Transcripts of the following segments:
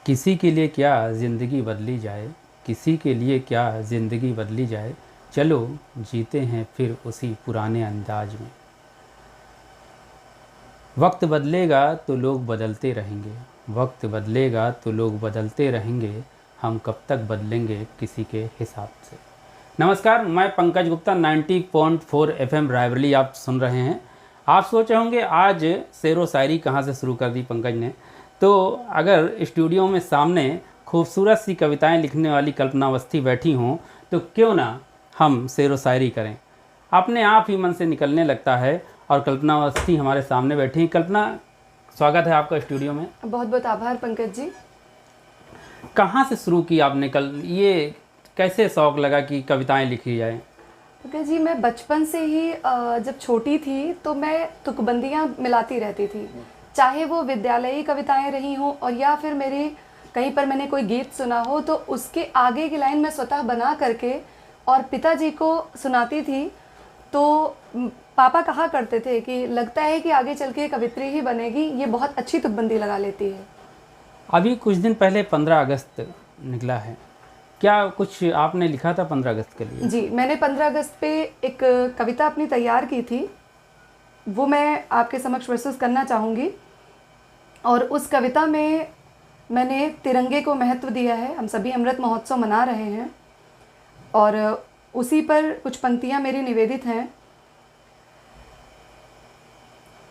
किसी के लिए क्या ज़िंदगी बदली जाए, किसी के लिए क्या ज़िंदगी बदली जाए, चलो जीते हैं फिर उसी पुराने अंदाज में। वक्त बदलेगा तो लोग बदलते रहेंगे, वक्त बदलेगा तो लोग बदलते रहेंगे, हम कब तक बदलेंगे किसी के हिसाब से। नमस्कार, मैं पंकज गुप्ता 90.4 FM रायबरेली आप सुन रहे हैं। आप सोच रहे होंगे आज शेर व शायरी कहाँ से शुरू कर दी पंकज ने। तो अगर स्टूडियो में सामने खूबसूरत सी कविताएं लिखने वाली कल्पना अवस्थी बैठी हों तो क्यों ना हम शेर व शायरी करें। अपने आप ही मन से निकलने लगता है और कल्पना अवस्थी हमारे सामने बैठी हैं। कल्पना, स्वागत है आपका स्टूडियो में। बहुत बहुत आभार पंकज जी। कहाँ से शुरू की आपने, कल ये कैसे शौक़ लगा कि कविताएं लिखी जाए? पंकज जी, मैं बचपन से ही जब छोटी थी तो मैं तुकबंदियाँ मिलाती रहती थी, चाहे वो विद्यालयी कविताएं रही हों और या फिर मेरी कहीं पर मैंने कोई गीत सुना हो तो उसके आगे की लाइन मैं स्वतः बना करके और पिताजी को सुनाती थी। तो पापा कहा करते थे कि लगता है कि आगे चल के कवित्री ही बनेगी, ये बहुत अच्छी तुकबंदी लगा लेती है। अभी कुछ दिन पहले 15 अगस्त निकला है, क्या कुछ आपने लिखा था 15 अगस्त के लिए? जी, मैंने 15 अगस्त पे एक कविता अपनी तैयार की थी, वो मैं आपके समक्ष प्रस्तुत करना चाहूँगी। और उस कविता में मैंने तिरंगे को महत्व दिया है। हम सभी अमृत महोत्सव मना रहे हैं और उसी पर कुछ पंक्तियाँ मेरी निवेदित हैं।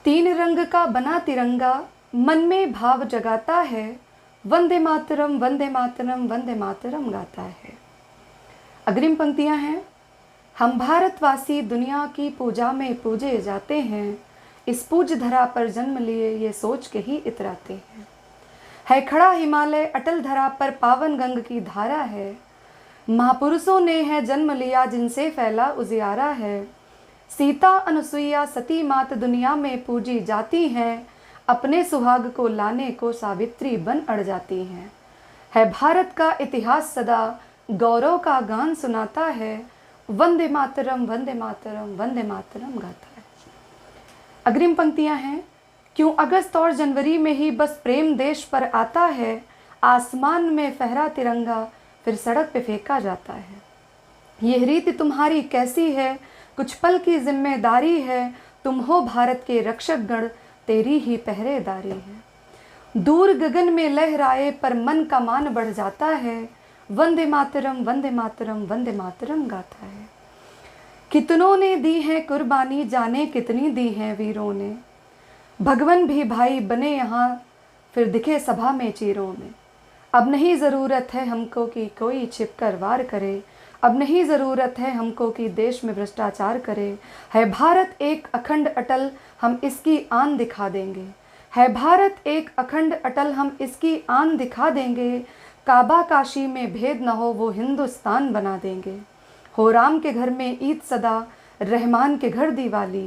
3 रंग का बना तिरंगा मन में भाव जगाता है, वंदे मातरम वंदे मातरम वंदे मातरम गाता है। अग्रिम पंक्तियां हैं। हम भारतवासी दुनिया की पूजा में पूजे जाते हैं, इस पूज धरा पर जन्म लिए ये सोच के ही इतराते हैं। है खड़ा हिमालय अटल धरा पर पावन गंग की धारा है, महापुरुषों ने है जन्म लिया जिनसे फैला उजियारा है। सीता अनुसुईया सती मात दुनिया में पूजी जाती हैं, अपने सुहाग को लाने को सावित्री बन अड़ जाती हैं। है भारत का इतिहास सदा गौरव का गान सुनाता है, वंदे मातरम वंदे मातरम वंदे मातरम गाता है। अग्रिम पंक्तियां हैं। क्यों अगस्त और जनवरी में ही बस प्रेम देश पर आता है, आसमान में फहरा तिरंगा फिर सड़क पे फेंका जाता है। यह रीति तुम्हारी कैसी है, कुछ पल की जिम्मेदारी है, तुम हो भारत के रक्षक गण, तेरी ही पहरेदारी है। दूर गगन में लहराए पर मन का मान बढ़ जाता है, वंदे मातरम वंदे मातरम वंदे मातरम गाता है। कितनों ने दी है कुर्बानी, जाने कितनी दी है वीरों ने, भगवान भी भाई बने यहाँ फिर दिखे सभा में चीरों में। अब नहीं ज़रूरत है हमको कि कोई छिपकर वार करे, अब नहीं ज़रूरत है हमको कि देश में भ्रष्टाचार करे। है भारत एक अखंड अटल, हम इसकी आन दिखा देंगे। है भारत एक अखंड अटल, हम इसकी आन दिखा देंगे। काबा काशी में भेद न हो, वो हिंदुस्तान बना देंगे। हो राम के घर में ईद सदा, रहमान के घर दिवाली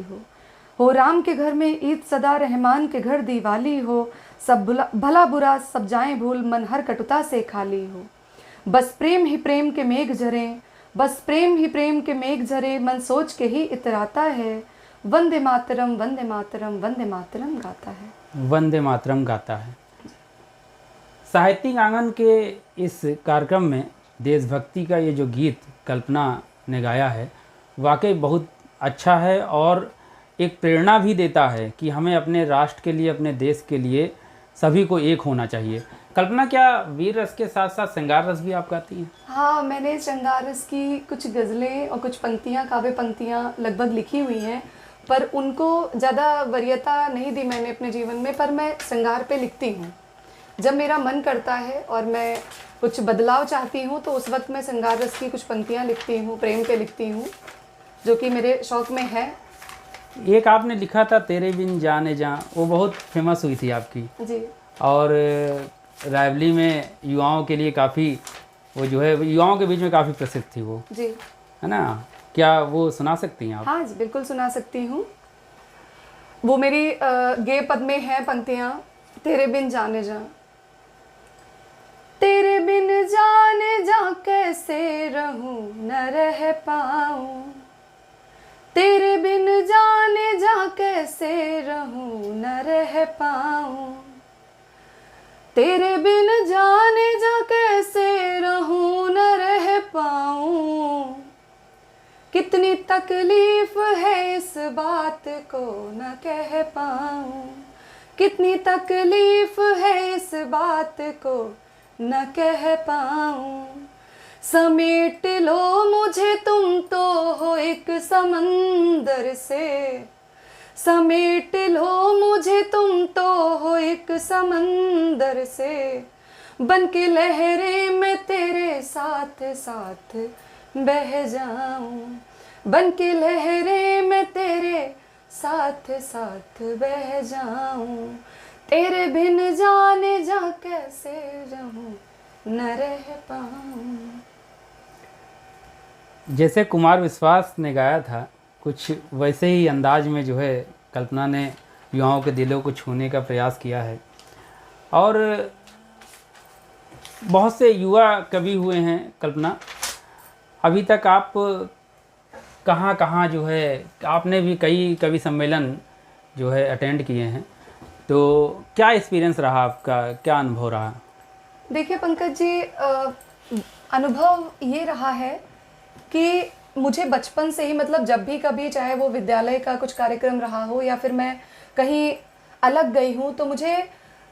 हो राम के घर में ईद सदा, रहमान के घर दिवाली हो। सब भला बुरा सब जाएं भूल, मन हर कटुता से खाली हो। बस प्रेम ही प्रेम के मेघ झरे, बस प्रेम ही प्रेम के मेघ झरे, मन सोच के ही इतराता है, वंदे मातरम वंदे मातरम वंदे मातरम गाता है। वंदे मातरम गाता है। साहित्यिक आंगन के इस कार्यक्रम में देशभक्ति का ये जो गीत कल्पना ने गाया है वाकई बहुत अच्छा है और एक प्रेरणा भी देता है कि हमें अपने राष्ट्र के लिए, अपने देश के लिए सभी को एक होना चाहिए। कल्पना, क्या वीर रस के साथ साथ श्रृंगार रस भी आप गाती हैं? हाँ, मैंने श्रृंगार रस की कुछ गज़लें और कुछ पंक्तियाँ, काव्य पंक्तियाँ लगभग लिखी हुई हैं, पर उनको ज़्यादा वरीयता नहीं दी मैंने अपने जीवन में। पर मैं श्रृंगार पे लिखती हूँ। जब मेरा मन करता है और मैं कुछ बदलाव चाहती हूँ तो उस वक्त मैं श्रृंगार रस की कुछ पंक्तियाँ लिखती हूँ, प्रेम पे लिखती हूँ, जो कि मेरे शौक़ में है। एक आपने लिखा था तेरे बिन जाने जा, वो बहुत फेमस हुई थी आपकी जी। और रायबरेली में युवाओं के लिए काफ़ी, वो जो है युवाओं के बीच में काफ़ी प्रसिद्ध थी वो, जी, है ना? क्या वो सुना सकती हैं आप? हाँ जी, बिल्कुल सुना सकती हूँ। वो मेरी गेय पद में है पंक्तियाँ। तेरे बिन जाने जा, तेरे बिन जाने जा कैसे रहूं न रह पाऊं, तेरे बिन जाने जा कैसे रहूं न रह पाऊं, तेरे बिन जाने कितनी तकलीफ है इस बात को न कह पाऊं, कितनी तकलीफ है इस बात को न कह पाऊं। समेट लो मुझे तुम तो हो एक समंदर से, समेट लो मुझे तुम तो हो एक समंदर से, बन के लहरें मैं तेरे साथ साथ बह जाऊं, बन के लहरें मैं तेरे साथ साथ बह जाऊं। तेरे बिन जाने जा कैसे रहूं न रह पाऊं। जैसे कुमार विश्वास ने गाया था, कुछ वैसे ही अंदाज में जो है कल्पना ने युवाओं के दिलों को छूने का प्रयास किया है। और बहुत से युवा कवि हुए हैं कल्पना, अभी तक आप कहाँ कहाँ जो है, आपने भी कई कवि सम्मेलन जो है अटेंड किए हैं, तो क्या एक्सपीरियंस रहा आपका, क्या अनुभव रहा? देखिए पंकज जी, अनुभव ये रहा है कि मुझे बचपन से ही, मतलब जब भी कभी, चाहे वो विद्यालय का कुछ कार्यक्रम रहा हो या फिर मैं कहीं अलग गई हूँ, तो मुझे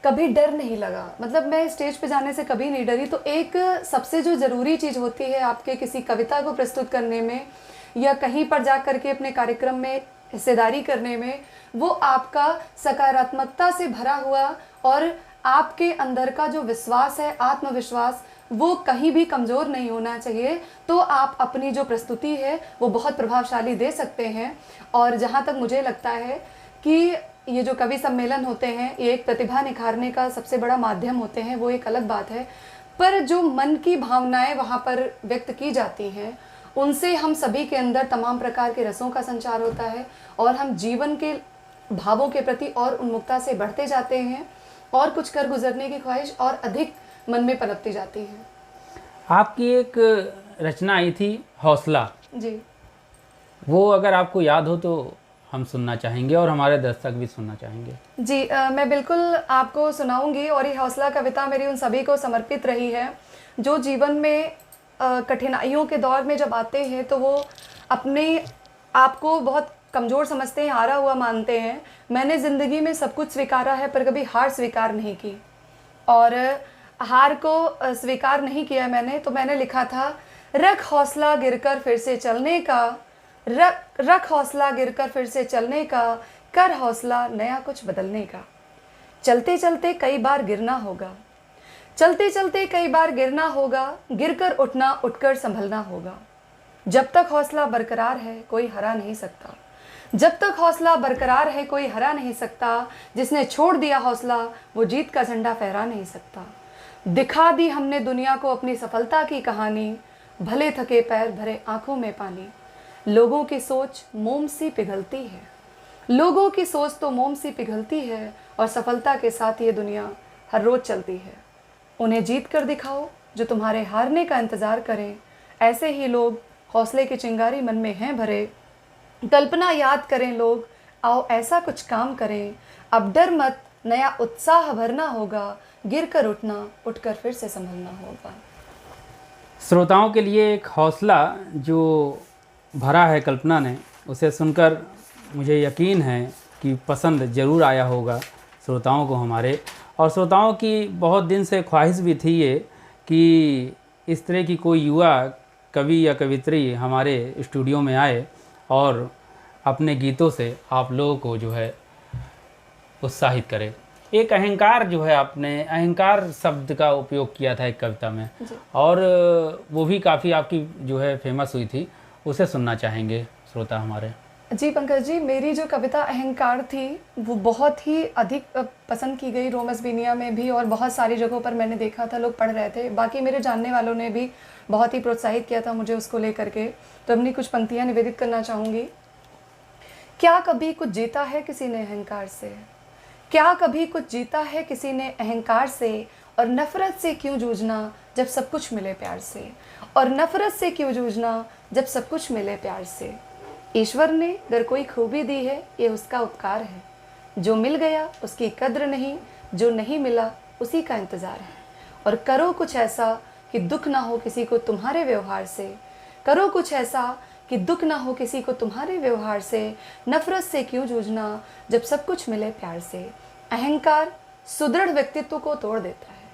कभी डर नहीं लगा। मतलब मैं स्टेज पे जाने से कभी नहीं डरी। तो एक सबसे जो ज़रूरी चीज़ होती है आपके किसी कविता को प्रस्तुत करने में या कहीं पर जा कर के अपने कार्यक्रम में हिस्सेदारी करने में, वो आपका सकारात्मकता से भरा हुआ और आपके अंदर का जो विश्वास है, आत्मविश्वास, वो कहीं भी कमज़ोर नहीं होना चाहिए। तो आप अपनी जो प्रस्तुति है वो बहुत प्रभावशाली दे सकते हैं। और जहाँ तक मुझे लगता है कि ये जो कवि सम्मेलन होते हैं, ये एक प्रतिभा निखारने का सबसे बड़ा माध्यम होते हैं, वो एक अलग बात है। पर जो मन की भावनाएं वहाँ पर व्यक्त की जाती हैं, उनसे हम सभी के अंदर तमाम प्रकार के रसों का संचार होता है और हम जीवन के भावों के प्रति और उन्मुखता से बढ़ते जाते हैं और कुछ कर गुजरने की ख्वाहिश और अधिक मन में पनपती जाती है। आपकी एक रचना आई थी हौसला जी, वो अगर आपको याद हो तो हम सुनना चाहेंगे और हमारे दर्शक भी सुनना चाहेंगे। जी, मैं बिल्कुल आपको सुनाऊंगी। और ये हौसला कविता मेरी उन सभी को समर्पित रही है जो जीवन में कठिनाइयों के दौर में जब आते हैं तो वो अपने आप को बहुत कमज़ोर समझते हैं, हारा हुआ मानते हैं। मैंने ज़िंदगी में सब कुछ स्वीकारा है पर कभी हार स्वीकार नहीं की, और हार को स्वीकार नहीं किया मैंने। तो मैंने लिखा था, रख हौसला गिरकर फिर से चलने का, रख हौसला गिरकर फिर से चलने का, कर हौसला नया कुछ बदलने का। चलते चलते कई बार गिरना होगा, चलते चलते कई बार गिरना होगा, गिरकर उठना, उठकर संभलना होगा। जब तक हौसला बरकरार है कोई हरा नहीं सकता, जब तक हौसला बरकरार है कोई हरा नहीं सकता। जिसने छोड़ दिया हौसला वो जीत का झंडा फहरा नहीं सकता। दिखा दी हमने दुनिया को अपनी सफलता की कहानी, भले थके पैर भरे आंखों में पानी। लोगों की सोच मोम सी पिघलती है, लोगों की सोच तो मोम सी पिघलती है, और सफलता के साथ ये दुनिया हर रोज चलती है। उन्हें जीत कर दिखाओ जो तुम्हारे हारने का इंतज़ार करें। ऐसे ही लोग हौसले की चिंगारी मन में हैं भरे। कल्पना याद करें लोग, आओ ऐसा कुछ काम करें। अब डर मत, नया उत्साह भरना होगा, गिर कर उठना, उठकर फिर से संभलना होगा। श्रोताओं के लिए एक हौसला जो भरा है कल्पना ने, उसे सुनकर मुझे यकीन है कि पसंद ज़रूर आया होगा श्रोताओं को हमारे। और श्रोताओं की बहुत दिन से ख्वाहिश भी थी ये कि इस तरह की कोई युवा कवि या कवित्री हमारे स्टूडियो में आए और अपने गीतों से आप लोगों को जो है उत्साहित करे। एक अहंकार जो है, आपने अहंकार शब्द का उपयोग किया था एक कविता में, और वो भी काफ़ी आपकी जो है फेमस हुई थी, उसे सुनना चाहेंगे श्रोता हमारे। जी पंकज जी, मेरी जो कविता अहंकार थी वो बहुत ही अधिक पसंद की गई रोमस बीनिया में भी, और बहुत सारी जगहों पर मैंने देखा था लोग पढ़ रहे थे। बाकी मेरे जानने वालों ने भी बहुत ही प्रोत्साहित किया था मुझे उसको लेकर के। तो अपनी कुछ पंक्तियाँ निवेदित करना चाहूँगी। क्या कभी कुछ जीता है किसी ने अहंकार से, क्या कभी कुछ जीता है किसी ने अहंकार से, और नफ़रत से क्यों जूझना जब सब कुछ मिले प्यार से, और नफ़रत से क्यों जूझना जब सब कुछ मिले प्यार से। ईश्वर ने अगर कोई खूबी दी है ये उसका उपकार है, जो मिल गया उसकी कद्र नहीं, जो नहीं मिला उसी का इंतज़ार है। और करो कुछ ऐसा कि दुख ना हो किसी को तुम्हारे व्यवहार से, करो कुछ ऐसा कि दुख ना हो किसी को तुम्हारे व्यवहार से, नफरत से क्यों जूझना जब सब कुछ मिले प्यार से। अहंकार सुदृढ़ व्यक्तित्व को तोड़ देता है,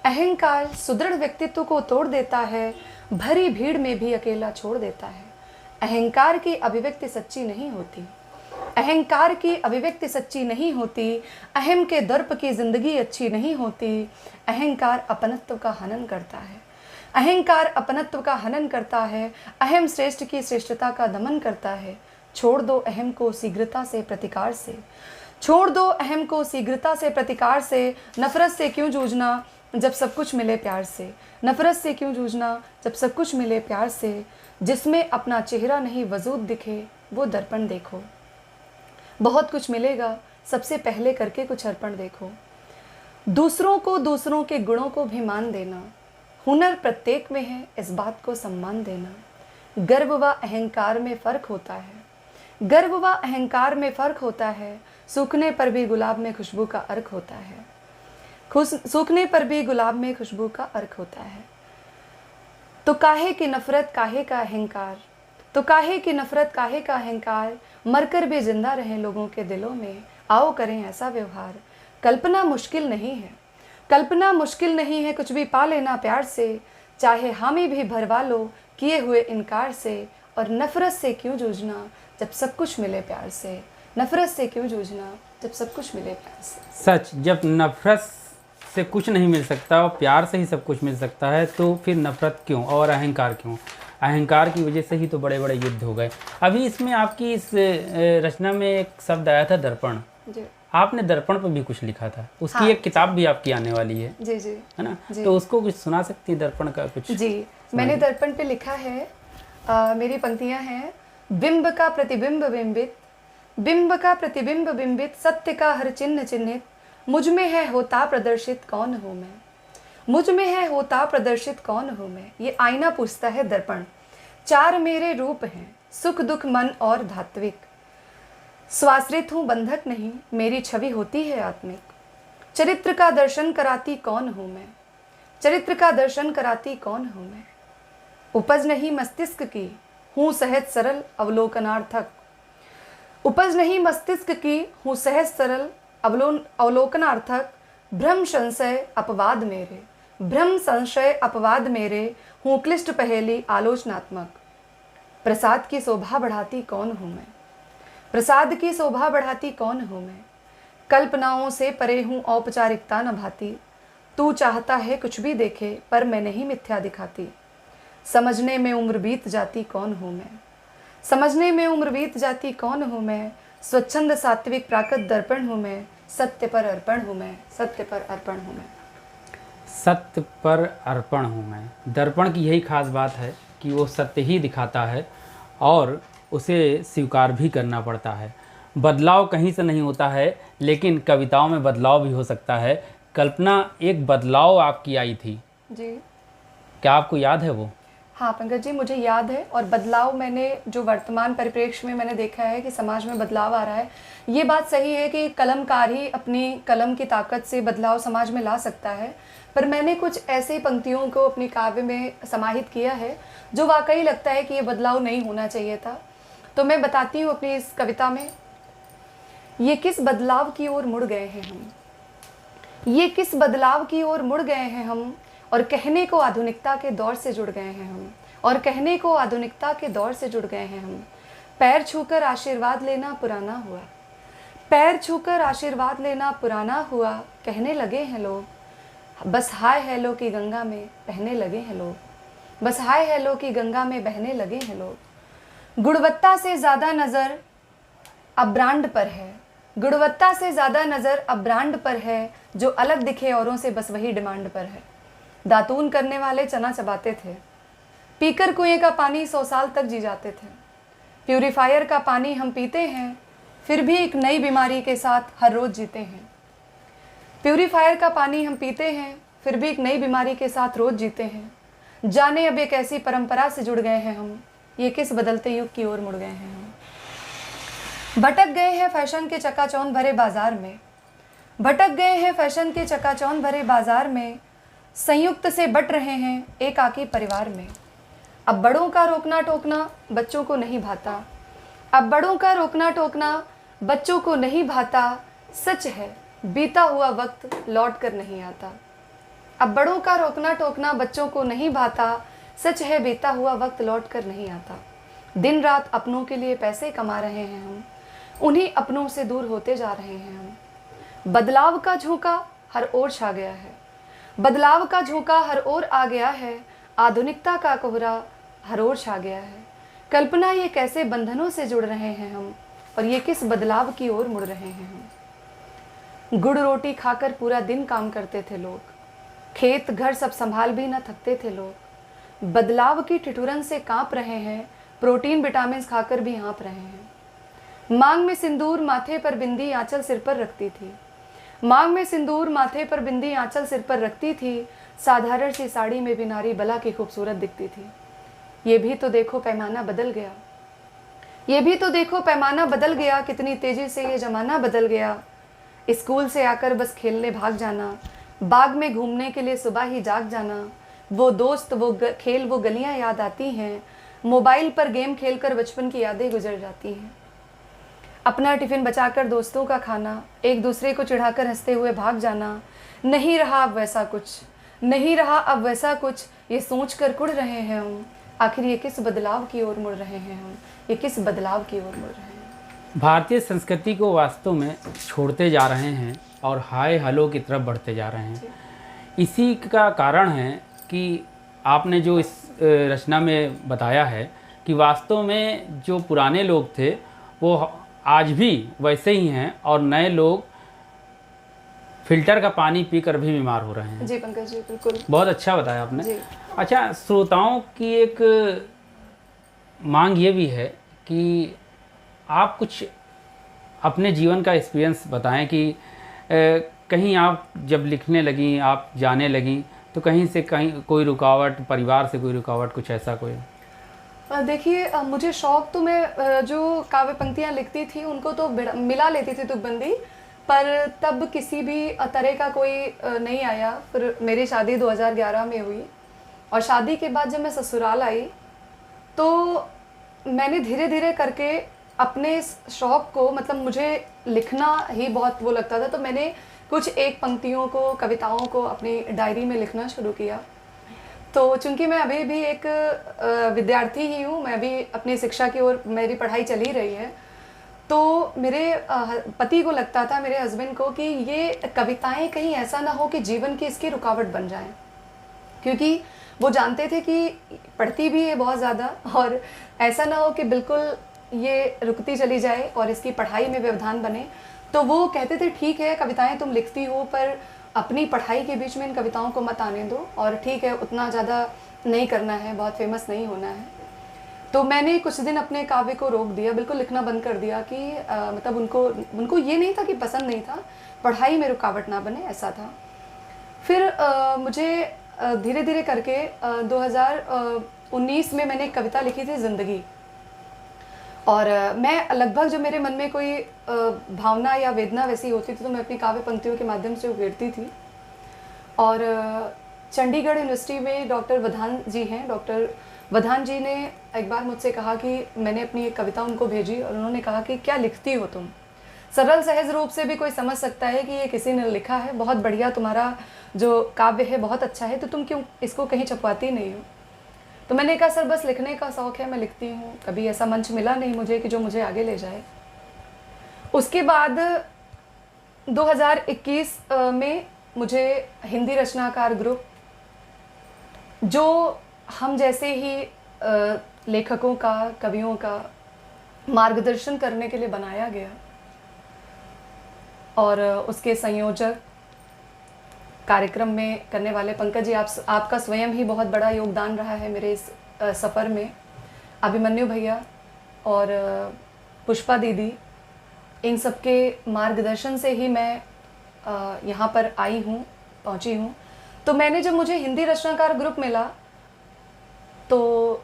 अहंकार सुदृढ़ व्यक्तित्व को तोड़ देता है, भरी भीड़ में भी अकेला छोड़ देता है। अहंकार की अभिव्यक्ति सच्ची नहीं होती, अहंकार की अभिव्यक्ति सच्ची नहीं होती, अहम के दर्प की जिंदगी अच्छी नहीं होती। अहंकार अपनत्व का हनन करता है, अहंकार अपनत्व का हनन करता है, अहम श्रेष्ठ की श्रेष्ठता का दमन करता है। छोड़ दो अहम को शीघ्रता से प्रतिकार से, छोड़ दो अहम को शीघ्रता से प्रतिकार से। नफरत से क्यों जूझना जब सब कुछ मिले प्यार से, नफरत से क्यों जूझना जब सब कुछ मिले प्यार से। जिसमें अपना चेहरा नहीं वजूद दिखे वो दर्पण देखो, बहुत कुछ मिलेगा सबसे पहले करके कुछ अर्पण देखो। दूसरों को दूसरों के गुणों को भी मान देना, हुनर प्रत्येक में है इस बात को सम्मान देना। गर्व व अहंकार में फ़र्क होता है, गर्व व अहंकार में फ़र्क होता है। सूखने पर भी गुलाब में खुशबू का अर्क होता है, सूखने पर भी गुलाब में खुशबू का अर्क होता है। तो काहे की नफरत काहे का अहंकार, तो काहे की नफरत काहे का अहंकार। मरकर भी जिंदा रहें लोगों के दिलों में, आओ करें ऐसा व्यवहार। कल्पना मुश्किल नहीं है, कल्पना मुश्किल नहीं है, कुछ भी पा लेना प्यार से। चाहे हामी भी भरवा लो किए हुए इनकार से। और नफरत से क्यों जूझना जब सब कुछ मिले प्यार से, नफरत से क्यों जूझना जब सब कुछ मिले प्यार से। सच, जब नफरत से कुछ नहीं मिल सकता और प्यार से ही सब कुछ मिल सकता है तो फिर नफरत क्यों और अहंकार क्यों। अहंकार की वजह से ही तो बड़े बड़े युद्ध हो गए। अभी इसमें आपकी इस रचना में एक शब्द आया था दर्पण, जी आपने दर्पण पर भी कुछ लिखा था, उसकी एक किताब भी आपकी आने वाली है, जी जी, है ना। तो उसको कुछ सुना सकती है दर्पण का कुछ। जी मैंने दर्पण पे लिखा है, मेरी पंक्तियां हैं। बिंब का प्रतिबिंब बिंबित, बिंब का प्रतिबिंब बिंबित, सत्य का हर चिन्ह चिन्हित। मुझ में है होता प्रदर्शित कौन हूँ मैं, मुझ में है होता प्रदर्शित कौन हूँ मैं। ये आईना पूछता है दर्पण। चार मेरे रूप हैं, सुख दुख मन और धात्विक। स्वाश्रित हूँ बंधक नहीं, मेरी छवि होती है आत्मिक। चरित्र का दर्शन कराती कौन हूँ मैं, चरित्र का दर्शन कराती कौन हूँ मैं। उपज नहीं मस्तिष्क की, हूँ सहज सरल अवलोकनार्थक। उपज नहीं मस्तिष्क की, हूँ सहज सरल अवलोकनार्थक। भ्रम संशय अपवाद मेरे, भ्रम संशय अपवाद मेरे। हूँ क्लिष्ट पहेली आलोचनात्मक। प्रसाद की शोभा बढ़ाती कौन हूँ मैं, प्रसाद की शोभा बढ़ाती कौन हूँ मैं। कल्पनाओं से परे हूँ औपचारिकता न भाती। तू चाहता है कुछ भी देखे पर मैं नहीं मिथ्या दिखाती। समझने में उम्र बीत जाती कौन हूँ मैं, समझने में उम्र बीत जाती कौन हूँ मैं। स्वच्छंद सात्विक प्राकृत दर्पण हूँ मैं, सत्य पर अर्पण हूँ मैं, सत्य पर अर्पण हूँ मैं। सत्य पर अर्पण हूँ मैं। दर्पण की यही खास बात है कि वो सत्य ही दिखाता है और उसे स्वीकार भी करना पड़ता है। बदलाव कहीं से नहीं होता है, लेकिन कविताओं में बदलाव भी हो सकता है। कल्पना, एक बदलाव आपकी आई थी जी, क्या आपको याद है वो? हाँ पंकज जी, मुझे याद है। और बदलाव मैंने जो वर्तमान परिप्रेक्ष्य में मैंने देखा है कि समाज में बदलाव आ रहा है, ये बात सही है कि कलमकार ही अपनी कलम की ताकत से बदलाव समाज में ला सकता है। पर मैंने कुछ ऐसे पंक्तियों को अपनी काव्य में समाहित किया है जो वाकई लगता है कि ये बदलाव नहीं होना चाहिए था। तो मैं बताती हूँ अपनी इस कविता में। ये किस बदलाव की ओर मुड़ गए हैं हम, ये किस बदलाव की ओर मुड़ गए हैं हम। और कहने को आधुनिकता के दौर से जुड़ गए हैं हम, और कहने को आधुनिकता के दौर से जुड़ गए हैं हम। पैर छूकर आशीर्वाद लेना पुराना हुआ, पैर छूकर आशीर्वाद लेना पुराना हुआ। कहने लगे हैं लोग बस हाय हेलो की गंगा में बहने लगे हैं लोग, बस हाय हेलो की गंगा में बहने लगे हैं लोग। गुणवत्ता से ज़्यादा नज़र अब ब्रांड पर है, गुणवत्ता से ज़्यादा नज़र अब ब्रांड पर है। जो अलग दिखे औरों से बस वही डिमांड पर है। दातून करने वाले चना चबाते थे, पीकर कुएं का पानी 100 साल तक जी जाते थे। प्यूरीफायर का पानी हम पीते हैं, फिर भी एक नई बीमारी के साथ हर रोज़ जीते हैं। प्यूरीफायर का पानी हम पीते हैं, फिर भी एक नई बीमारी के साथ रोज़ जीते हैं। जाने अब एक ऐसी परंपरा से जुड़ गए हैं हम, ये किस बदलते युग की ओर मुड़ गए हैं हम। भटक गए हैं फैशन के चकाचौंध भरे बाजार में, भटक गए हैं फैशन के चकाचौंध भरे बाजार में। संयुक्त से बट रहे हैं एकाकी परिवार में, अब बड़ों का रोकना टोकना बच्चों को नहीं भाता, अब बड़ों का रोकना टोकना बच्चों को नहीं भाता, सच है बीता हुआ वक्त लौट कर नहीं आता। अब बड़ों का रोकना टोकना बच्चों को नहीं भाता, सच है बीता हुआ वक्त लौट कर नहीं आता। दिन रात अपनों के लिए पैसे कमा रहे हैं हम, उन्हीं अपनों से दूर होते जा रहे हैं हम। बदलाव का झोंका हर ओर छा गया है, बदलाव का झोंका हर ओर आ गया है, आधुनिकता का कोहरा हर ओर छा गया है। कल्पना ये कैसे बंधनों से जुड़ रहे हैं हम, और ये किस बदलाव की ओर मुड़ रहे हैं हम। गुड़ रोटी खाकर पूरा दिन काम करते थे लोग, खेत घर सब संभाल भी न थकते थे लोग। बदलाव की ठिठुरन से कांप रहे हैं, प्रोटीन विटामिन खाकर भी हाँप रहे हैं। मांग में सिंदूर माथे पर बिंदी आंचल सिर पर रखती थी, मांग में सिंदूर माथे पर बिंदी आंचल सिर पर रखती थी, साधारण सी साड़ी में भी नारी बला की खूबसूरत दिखती थी। ये भी तो देखो पैमाना बदल गया, ये भी तो देखो पैमाना बदल गया, कितनी तेजी से ये जमाना बदल गया। स्कूल से आकर बस खेलने भाग जाना, बाग में घूमने के लिए सुबह ही जाग जाना। वो दोस्त वो खेल वो गलियां याद आती हैं, मोबाइल पर गेम खेलकर बचपन की यादें गुजर जाती हैं। अपना टिफिन बचाकर दोस्तों का खाना, एक दूसरे को चिढ़ाकर हंसते हुए भाग जाना। नहीं रहा अब वैसा कुछ, नहीं रहा अब वैसा कुछ, ये सोच कर कुड़ रहे हैं हम। आखिर ये किस बदलाव की ओर मुड़ रहे हैं हम, ये किस बदलाव की ओर मुड़ रहे हैं। भारतीय संस्कृति को वास्तव में छोड़ते जा रहे हैं और हाय हलो की तरफ बढ़ते जा रहे हैं। इसी का कारण है कि आपने जो इस रचना में बताया है कि वास्तव में जो पुराने लोग थे वो आज भी वैसे ही हैं और नए लोग फिल्टर का पानी पीकर भी बीमार हो रहे हैं। जी पंकज जी, बिल्कुल बहुत अच्छा बताया आपने। जी। अच्छा, श्रोताओं की एक मांग ये भी है कि आप कुछ अपने जीवन का एक्सपीरियंस बताएं कि कहीं आप जब लिखने लगी, आप जाने लगी, तो कहीं से कहीं कोई रुकावट, परिवार से कोई रुकावट, कुछ ऐसा कोई? देखिए, मुझे शौक़ तो मैं जो काव्य पंक्तियाँ लिखती थी उनको तो मिला लेती थी तुकबंदी, पर तब किसी भी तरह का कोई नहीं आया। फिर मेरी शादी 2011 में हुई और शादी के बाद जब मैं ससुराल आई तो मैंने धीरे धीरे करके अपने इस शौक़ को, मतलब मुझे लिखना ही बहुत वो लगता था, तो मैंने कुछ एक पंक्तियों को, कविताओं को अपनी डायरी में लिखना शुरू किया। तो चूंकि मैं अभी भी एक विद्यार्थी ही हूँ, मैं भी अपनी शिक्षा की ओर मेरी पढ़ाई चली रही है, तो मेरे पति को लगता था, मेरे हस्बैंड को, कि ये कविताएं कहीं ऐसा ना हो कि जीवन की इसकी रुकावट बन जाएं, क्योंकि वो जानते थे कि पढ़ती भी है बहुत ज़्यादा और ऐसा ना हो कि बिल्कुल ये रुकती चली जाए और इसकी पढ़ाई में व्यवधान बने। तो वो कहते थे ठीक है कविताएं तुम लिखती हो, पर अपनी पढ़ाई के बीच में इन कविताओं को मत आने दो, और ठीक है उतना ज़्यादा नहीं करना है, बहुत फेमस नहीं होना है। तो मैंने कुछ दिन अपने काव्य को रोक दिया, बिल्कुल लिखना बंद कर दिया कि मतलब उनको ये नहीं था कि पसंद नहीं था, पढ़ाई में रुकावट ना बने, ऐसा था। फिर मुझे धीरे धीरे करके 2019 में मैंने एक कविता लिखी थी, ज़िंदगी। और मैं लगभग जब मेरे मन में कोई भावना या वेदना वैसी होती थी तो मैं अपनी काव्य पंक्तियों के माध्यम से उकेरती थी। और चंडीगढ़ यूनिवर्सिटी में डॉक्टर वधान जी हैं, डॉक्टर वधान जी ने एक बार मुझसे कहा कि मैंने अपनी एक कविता उनको भेजी और उन्होंने कहा कि क्या लिखती हो तुम, सरल सहज रूप से भी कोई समझ सकता है कि ये किसी ने लिखा है, बहुत बढ़िया, तुम्हारा जो काव्य है बहुत अच्छा है, तो तुम क्यों इसको कहीं छपवाती नहीं हो। तो मैंने कहा सर बस लिखने का शौक़ है, मैं लिखती हूँ, कभी ऐसा मंच मिला नहीं मुझे कि जो मुझे आगे ले जाए। उसके बाद 2021 में मुझे हिंदी रचनाकार ग्रुप, जो हम जैसे ही लेखकों का, कवियों का मार्गदर्शन करने के लिए बनाया गया, और उसके संयोजक, कार्यक्रम में करने वाले पंकज जी, आपका स्वयं ही बहुत बड़ा योगदान रहा है मेरे इस सफ़र में। अभिमन्यु भैया और पुष्पा दीदी, इन सब के मार्गदर्शन से ही मैं यहाँ पर आई हूँ, पहुँची हूँ। तो मैंने जब मुझे हिंदी रचनाकार ग्रुप मिला तो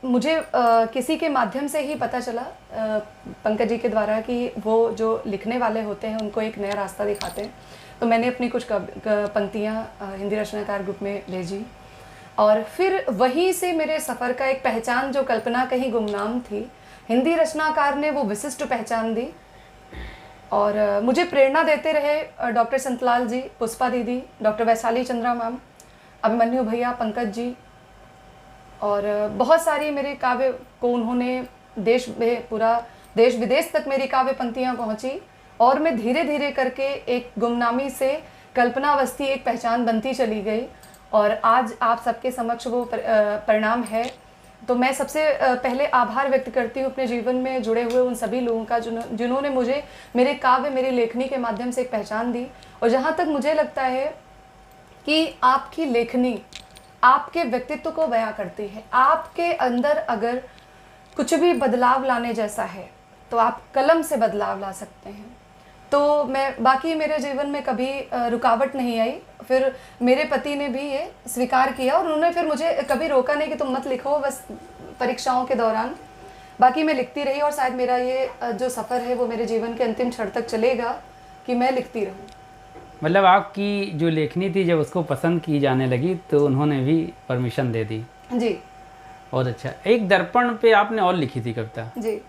मुझे किसी के माध्यम से ही पता चला, पंकज जी के द्वारा, कि वो जो लिखने वाले होते हैं उनको एक नया रास्ता दिखाते हैं। तो मैंने अपनी कुछ पंक्तियाँ हिंदी रचनाकार ग्रुप में भेजी। और फिर वहीं से मेरे सफ़र का एक पहचान, जो कल्पना कहीं गुमनाम थी, हिंदी रचनाकार ने वो विशिष्ट पहचान दी। और मुझे प्रेरणा देते रहे डॉक्टर संतलाल जी, पुष्पा दीदी, डॉक्टर वैशाली चंद्रा मैम, अभिमन्यु भैया, पंकज जी, और बहुत सारी मेरे काव्य को उन्होंने पूरा देश विदेश तक मेरी काव्य पंक्तियाँ पहुँची, और मैं धीरे धीरे करके एक गुमनामी से कल्पनावस्थी एक पहचान बनती चली गई, और आज आप सबके समक्ष वो परिणाम है। तो मैं सबसे पहले आभार व्यक्त करती हूँ अपने जीवन में जुड़े हुए उन सभी लोगों का जिन्होंने मुझे मेरे काव्य, मेरी लेखनी के माध्यम से एक पहचान दी। और जहाँ तक मुझे लगता है कि आपकी लेखनी आपके व्यक्तित्व को बयां करती है। आपके अंदर अगर कुछ भी बदलाव लाने जैसा है तो आप कलम से बदलाव ला सकते हैं। तो बाकी मेरे जीवन में कभी रुकावट नहीं आई। फिर मेरे पति ने भी ये स्वीकार किया, और उन्होंने फिर मुझे कभी रोका नहीं कि तुम मत लिखो बस परीक्षाओं के दौरान। बाकी मैं लिखती रही, और शायद मेरा ये जो सफ़र है वो मेरे जीवन के अंतिम क्षण तक चलेगा कि मैं लिखती रहूँ। मतलब आपकी जो लेखनी थी जब उसको पसंद की जाने लगी तो उन्होंने भी परमिशन दे दी। जी, बहुत अच्छा। एक दर्पण पे आपने और लिखी थी कविता, जी,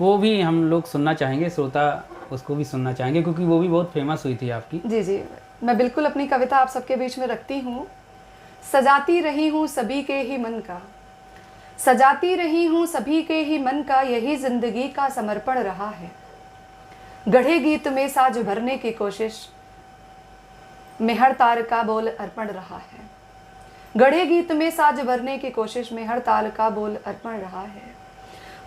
वो भी हम लोग सुनना चाहेंगे, श्रोता उसको भी सुनना चाहेंगे क्योंकि वो भी बहुत फेमस हुई थी आपकी। जी, जी, मैं बिल्कुल अपनी कविता आप सबके बीच में रखती हूँ। सजाती रही हूँ सभी के ही मन का, सजाती रही हूँ सभी के ही मन का, यही जिंदगी का समर्पण रहा है। गढ़े गीत में साज भरने की कोशिश में हर तार का बोल अर्पण रहा है। गढ़े गीत में साज भरने की कोशिश में हर ताल का बोल अर्पण रहा है।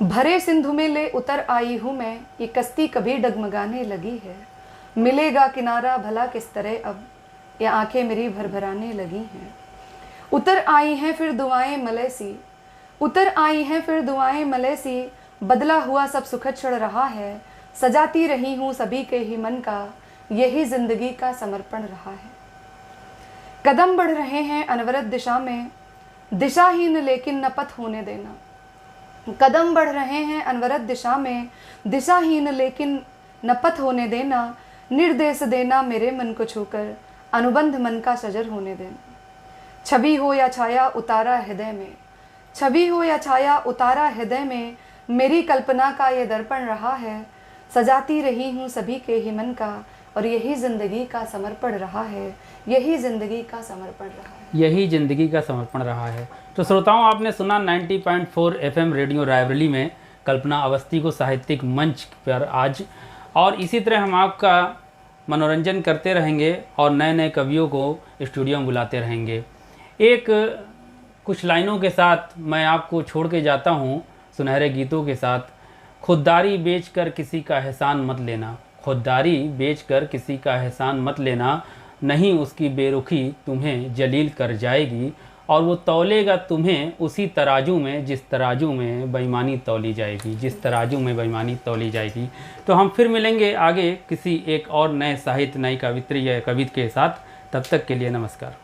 भरे सिंधु में ले उतर आई हूँ मैं, ये कश्ती कभी डगमगाने लगी है। मिलेगा किनारा भला किस तरह अब, ये आंखें मेरी भरभराने लगी हैं। उतर आई हैं फिर दुआएं मलय सी, उतर आई हैं फिर दुआएं मलय सी, बदला हुआ सब सुखद क्षण रहा है। सजाती रही हूँ सभी के ही मन का, यही जिंदगी का समर्पण रहा है। कदम बढ़ रहे हैं अनवरत दिशा में, दिशाहीन लेकिन न पथ होने देना। कदम बढ़ रहे हैं अनवरत दिशा में, दिशाहीन लेकिन न पथ होने देना। निर्देश देना मेरे मन को छूकर, अनुबंध मन का सजर होने देना। छवि हो या छाया उतारा हृदय में, छवि हो या छाया उतारा हृदय में, मेरी कल्पना का ये दर्पण रहा है। सजाती रही हूँ सभी के ही मन का, और यही जिंदगी का समर्पण रहा है। यही जिंदगी का समर्पण रहा है। यही ज़िंदगी का समर्पण रहा है। तो श्रोताओं, आपने सुना 90.4 FM रेडियो रायबरेली में कल्पना अवस्थी को साहित्यिक मंच पर आज, और इसी तरह हम आपका मनोरंजन करते रहेंगे और नए नए कवियों को स्टूडियो में बुलाते रहेंगे। एक कुछ लाइनों के साथ मैं आपको छोड़ के जाता हूँ, सुनहरे गीतों के साथ। खुददारी बेचकर किसी का एहसान मत लेना, खुददारी बेचकर किसी का एहसान मत लेना, नहीं उसकी बेरुखी तुम्हें जलील कर जाएगी, और वो तौलेगा तुम्हें उसी तराजू में जिस तराजू में बेईमानी तौली जाएगी, जिस तराजू में बेईमानी तौली जाएगी। तो हम फिर मिलेंगे आगे किसी एक और नए साहित्य, नई कवित्री या कवित के साथ। तब तक के लिए नमस्कार।